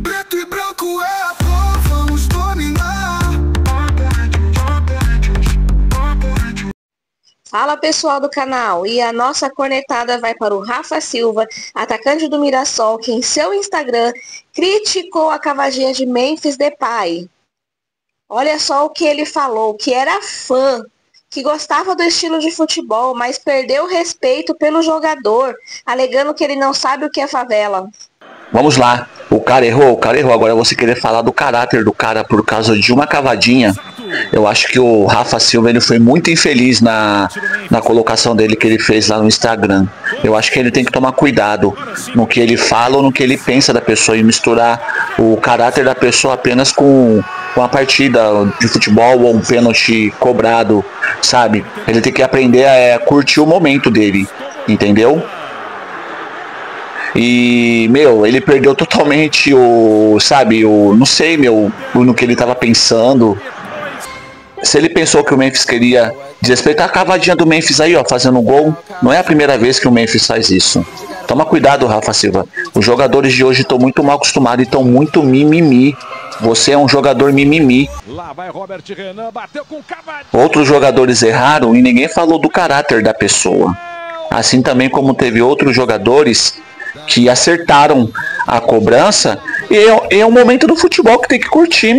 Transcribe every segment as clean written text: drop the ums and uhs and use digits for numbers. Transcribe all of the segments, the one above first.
Preto e branco é a cor, vamos dominar. Fala pessoal do canal, e a nossa cornetada vai para o Rafa Silva, atacante do Mirassol, que em seu Instagram criticou a cavadinha de Memphis Depay. Olha só o que ele falou, que era fã, que gostava do estilo de futebol, mas perdeu o respeito pelo jogador, alegando que ele não sabe o que é favela. Vamos lá, o cara errou. Agora você querer falar do caráter do cara por causa de uma cavadinha, eu acho que o Rafa Silva ele foi muito infeliz na colocação dele que ele fez lá no Instagram. Eu acho que ele tem que tomar cuidado no que ele fala ou no que ele pensa da pessoa e misturar o caráter da pessoa apenas com a partida de futebol ou um pênalti cobrado, sabe? Ele tem que aprender a curtir o momento dele, entendeu? E, ele perdeu totalmente não sei, no que ele tava pensando. Se ele pensou que o Memphis queria desrespeitar a cavadinha do Memphis aí, ó, fazendo gol, não é a primeira vez que o Memphis faz isso. Toma cuidado, Rafa Silva. Os jogadores de hoje estão muito mal acostumados e estão muito mimimi. Você é um jogador mimimi. Outros jogadores erraram e ninguém falou do caráter da pessoa. Assim também como teve outros jogadores que acertaram a cobrança, e é um momento do futebol que tem que curtir,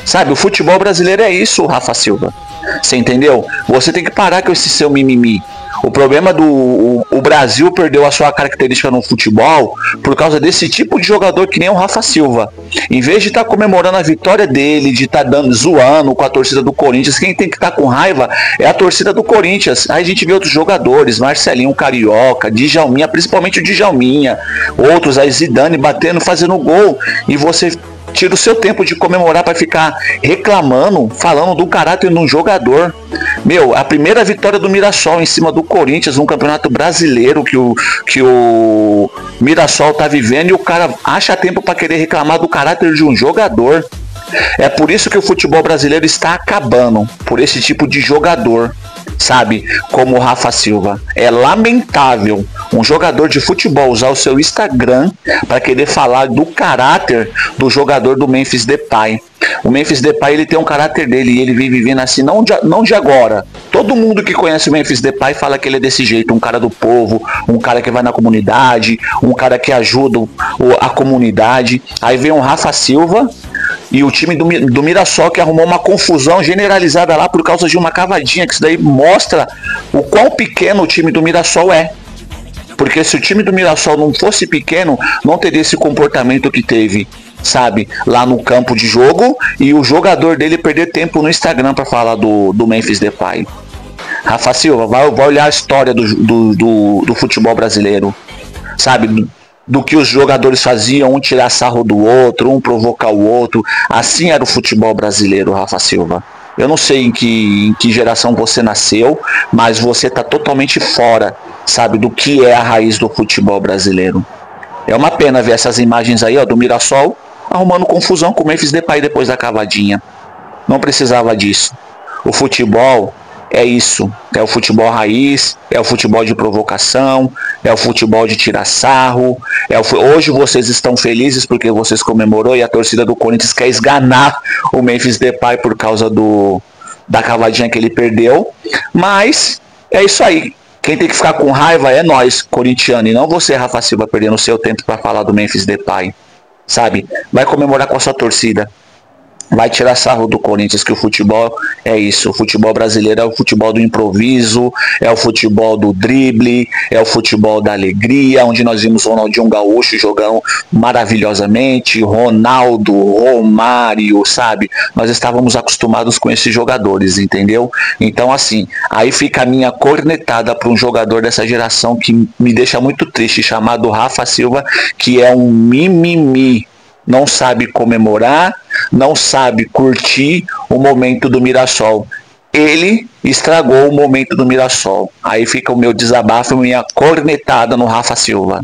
sabe, o futebol brasileiro é isso, Rafa Silva, você entendeu? Você tem que parar com esse seu mimimi. O problema o Brasil perdeu a sua característica no futebol por causa desse tipo de jogador que nem o Rafa Silva. Em vez de estar comemorando a vitória dele, de estar zoando com a torcida do Corinthians, quem tem que estar com raiva é a torcida do Corinthians. Aí a gente vê outros jogadores, Marcelinho, Carioca, Djalminha, principalmente o Djalminha, outros, aí Zidane batendo, fazendo gol, e você tira o seu tempo de comemorar para ficar reclamando, falando do caráter de um jogador. A primeira vitória do Mirassol em cima do Corinthians, um campeonato brasileiro que o Mirassol tá vivendo, e o cara acha tempo para querer reclamar do caráter de um jogador. É por isso que o futebol brasileiro está acabando, por esse tipo de jogador, sabe, como o Rafa Silva. É lamentável um jogador de futebol usar o seu Instagram para querer falar do caráter do jogador do Memphis Depay. O Memphis Depay, ele tem um caráter dele e ele vem vivendo assim, não de agora. Todo mundo que conhece o Memphis Depay fala que ele é desse jeito, um cara do povo, um cara que vai na comunidade, um cara que ajuda a comunidade. Aí vem o Rafa Silva e o time do Mirassol, que arrumou uma confusão generalizada lá por causa de uma cavadinha, que isso daí mostra o quão pequeno o time do Mirassol é. Porque se o time do Mirassol não fosse pequeno, não teria esse comportamento que teve, sabe, lá no campo de jogo, e o jogador dele perder tempo no Instagram para falar do Memphis Depay. Rafa Silva, vai olhar a história do futebol brasileiro, sabe, do que os jogadores faziam, um tirar sarro do outro, um provocar o outro. Assim era o futebol brasileiro, Rafa Silva. Eu não sei em que geração você nasceu, mas você tá totalmente fora, sabe, do que é a raiz do futebol brasileiro. É uma pena ver essas imagens aí, ó, do Mirassol arrumando confusão com o Memphis Depay depois da cavadinha. Não precisava disso. O futebol é isso, é o futebol raiz, é o futebol de provocação, é o futebol de tirar sarro. Hoje vocês estão felizes porque vocês comemorou e a torcida do Corinthians quer esganar o Memphis Depay por causa da cavadinha que ele perdeu, mas é isso aí. Quem tem que ficar com raiva é nós, corintiano, e não você, Rafa Silva, perdendo seu tempo para falar do Memphis Depay, sabe? Vai comemorar com a sua torcida. Vai tirar sarro do Corinthians, que o futebol é isso. O futebol brasileiro é o futebol do improviso, é o futebol do drible, é o futebol da alegria, onde nós vimos Ronaldinho Gaúcho jogando maravilhosamente, Ronaldo, Romário, sabe? Nós estávamos acostumados com esses jogadores, entendeu? Então, assim, aí fica a minha cornetada para um jogador dessa geração que me deixa muito triste, chamado Rafa Silva, que é um mimimi. Não sabe comemorar, não sabe curtir o momento do Mirassol. Ele estragou o momento do Mirassol. Aí fica o meu desabafo e minha cornetada no Rafa Silva.